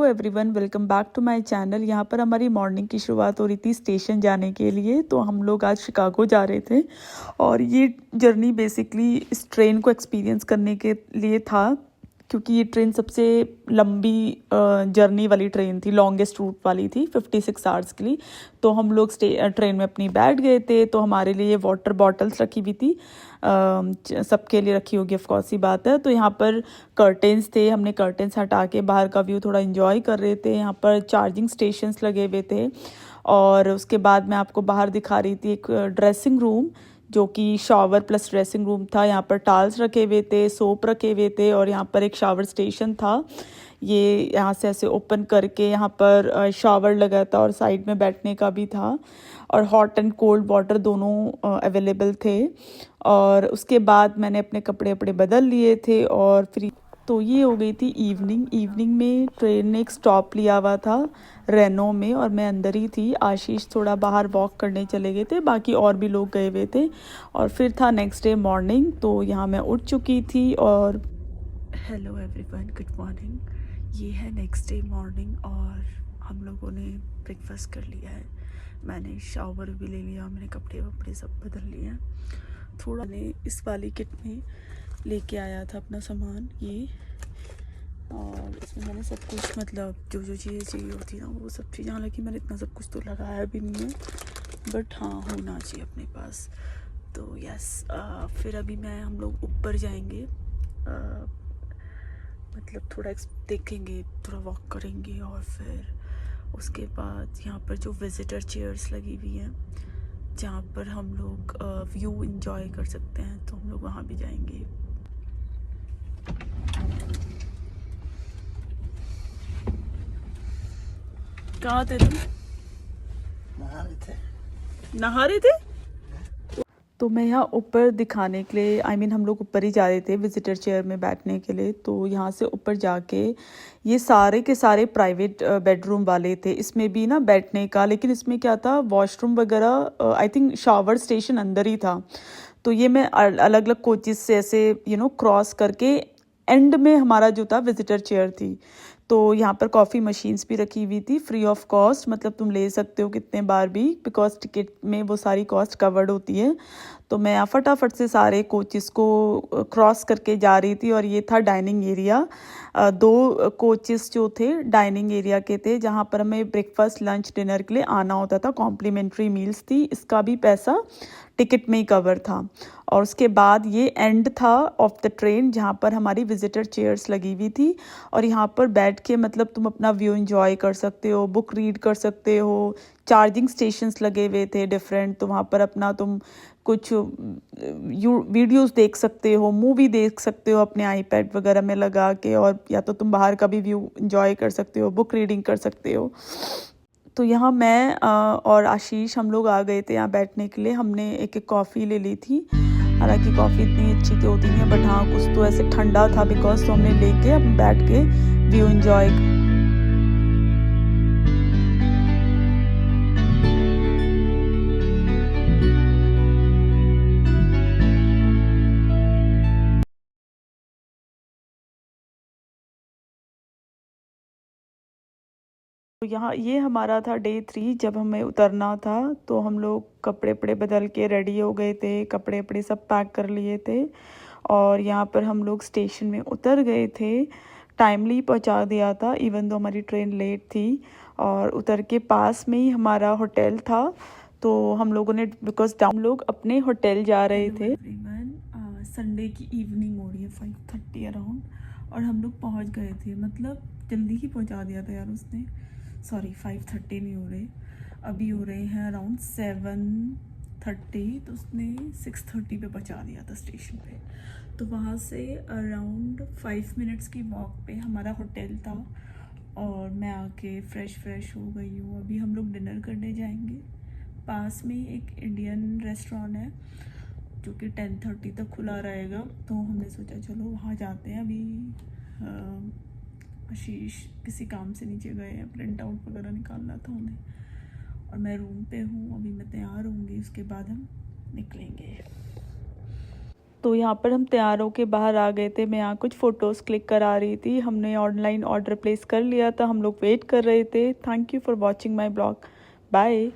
Hello everyone, welcome back to my channel. यहाँ पर हमारी मॉर्निंग की शुरुआत हो रही थी स्टेशन जाने के लिए। तो हम लोग आज शिकागो जा रहे थे और ये जर्नी बेसिकली इस ट्रेन को एक्सपीरियंस करने के लिए था, क्योंकि ये ट्रेन सबसे लंबी जर्नी वाली ट्रेन थी, लॉन्गेस्ट रूट वाली थी 56 आवर्स के लिए। तो हम लोग ट्रेन में अपनी बैठ गए थे। तो हमारे लिए वाटर बॉटल्स रखी हुई थी, सबके लिए रखी होगी, ऑफ कोर्स ही बात है। तो यहाँ पर कर्टेंस थे, हमने कर्टेंस हटा के बाहर का व्यू थोड़ा एंजॉय कर रहे थे। यहाँ पर चार्जिंग स्टेशंस लगे हुए थे और उसके बाद मैं आपको बाहर दिखा रही थी एक ड्रेसिंग रूम, जो कि शावर प्लस ड्रेसिंग रूम था। यहाँ पर टाल्स रखे हुए थे, सोप रखे हुए थे और यहाँ पर एक शावर स्टेशन था। ये यहाँ से ऐसे ओपन करके यहाँ पर शावर लगा था और साइड में बैठने का भी था और हॉट एंड कोल्ड वाटर दोनों अवेलेबल थे। और उसके बाद मैंने अपने कपड़े वपड़े बदल लिए थे और फिर तो ये हो गई थी इवनिंग में ट्रेन ने एक स्टॉप लिया हुआ था रेनो में और मैं अंदर ही थी। आशीष थोड़ा बाहर वॉक करने चले गए थे, बाकी और भी लोग गए हुए थे। और फिर था नेक्स्ट डे मॉर्निंग, तो यहाँ मैं उठ चुकी थी। और हेलो एवरीवन, गुड मॉर्निंग। ये है नेक्स्ट डे मॉर्निंग और हम लोगों ने ब्रेकफास्ट कर लिया है। मैंने शावर भी ले लिया, मैंने कपड़े वपड़े सब बदल लिए हैं। थोड़ा ने इस वाली किट में लेके आया था अपना सामान ये, और इसमें मैंने सब कुछ मतलब जो जो चीज़ें चाहिए होती ना वो सब चीज़ें, हालांकि मैंने इतना सब कुछ तो लगाया भी नहीं है, बट हाँ होना चाहिए अपने पास। तो यस, फिर अभी हम लोग ऊपर जाएंगे, मतलब थोड़ा देखेंगे, थोड़ा वॉक करेंगे और फिर उसके बाद यहाँ पर जो विज़िटर चेयर्स लगी हुई हैं जहाँ पर हम लोग व्यू एंजॉय कर सकते हैं, तो हम लोग वहाँ भी जाएंगे। कहाँ थे तुम? नहा रहे थे। तो मैं यहाँ ऊपर दिखाने के लिए हम लोग ऊपर ही जा रहे थे विजिटर चेयर में बैठने के लिए। तो यहाँ से ऊपर जाके ये सारे के सारे प्राइवेट बेडरूम वाले थे। इसमें भी ना बैठने का, लेकिन इसमें क्या था, वॉशरूम वगैरह, आई थिंक शावर स्टेशन अंदर ही था। तो ये मैं अलग अलग कोचेस से ऐसे क्रॉस करके एंड में हमारा जो था विजिटर चेयर थी। तो यहाँ पर कॉफ़ी मशीन्स भी रखी हुई थी फ्री ऑफ कॉस्ट, मतलब तुम ले सकते हो कितने बार भी, बिकॉज टिकट में वो सारी कॉस्ट कवर्ड होती है। तो मैं फटाफट से सारे कोचेस को क्रॉस करके जा रही थी और ये था डाइनिंग एरिया। दो कोचेस जो थे डाइनिंग एरिया के थे, जहाँ पर हमें ब्रेकफास्ट लंच डिनर के लिए आना होता था। कॉम्प्लीमेंट्री मील्स थी, इसका भी पैसा टिकट में ही कवर था। और उसके बाद ये एंड था ऑफ द ट्रेन, जहाँ पर हमारी विजिटर चेयर्स लगी हुई थी और यहाँ पर बैठ के मतलब तुम अपना व्यू एंजॉय कर सकते हो, बुक रीड कर सकते हो। चार्जिंग स्टेशंस लगे हुए थे डिफरेंट, तो वहाँ पर अपना तुम कुछ वीडियोस देख सकते हो, मूवी देख सकते हो अपने आईपैड वगैरह में लगा के, और या तो तुम बाहर का भी व्यू एंजॉय कर सकते हो, बुक रीडिंग कर सकते हो। तो यहाँ मैं और आशीष हम लोग आ गए थे यहाँ बैठने के लिए। हमने एक एक कॉफ़ी ले ली थी, हालांकि कॉफ़ी इतनी अच्छी तो होती नहीं है, बट हाँ कुछ तो ऐसे ठंडा था बिकॉज, तो हमने लेके अब बैठ के व्यू एंजॉय। तो यहाँ ये हमारा था डे 3, जब हमें उतरना था। तो हम लोग कपड़े वपड़े बदल के रेडी हो गए थे, कपड़े वपड़े सब पैक कर लिए थे और यहाँ पर हम लोग स्टेशन में उतर गए थे। टाइमली पहुँचा दिया था इवन दो हमारी ट्रेन लेट थी। और उतर के पास में ही हमारा होटल था, तो हम लोगों ने बिकॉज हम लोग अपने होटल जा रहे थे। संडे की इवनिंग हो रही है 5:30 अराउंड, और हम लोग पहुँच गए थे, मतलब जल्दी ही पहुँचा दिया था यार उसने। सॉरी 5:30 नहीं हो रहे, अभी हो रहे हैं अराउंड 7:30, तो उसने 6:30 पे पहुंचा दिया था स्टेशन पे। तो वहाँ से अराउंड 5 मिनट्स की वॉक पे हमारा होटल था और मैं आके फ्रेश हो गई हूँ। अभी हम लोग डिनर करने जाएंगे। पास में एक इंडियन रेस्टोरेंट है जो कि 10:30 तक खुला रहेगा, तो हमने सोचा चलो वहाँ जाते हैं। अभी आशीष किसी काम से नीचे गए हैं, प्रिंट आउट वगैरह निकालना था उन्हें, और मैं रूम पे हूँ। अभी मैं तैयार होंगी, उसके बाद हम निकलेंगे। तो यहाँ पर हम तैयार होके बाहर आ गए थे। मैं यहाँ कुछ फ़ोटोज़ क्लिक करा रही थी। हमने ऑनलाइन ऑर्डर प्लेस कर लिया था, हम लोग वेट कर रहे थे। Thank you for watching my blog. Bye.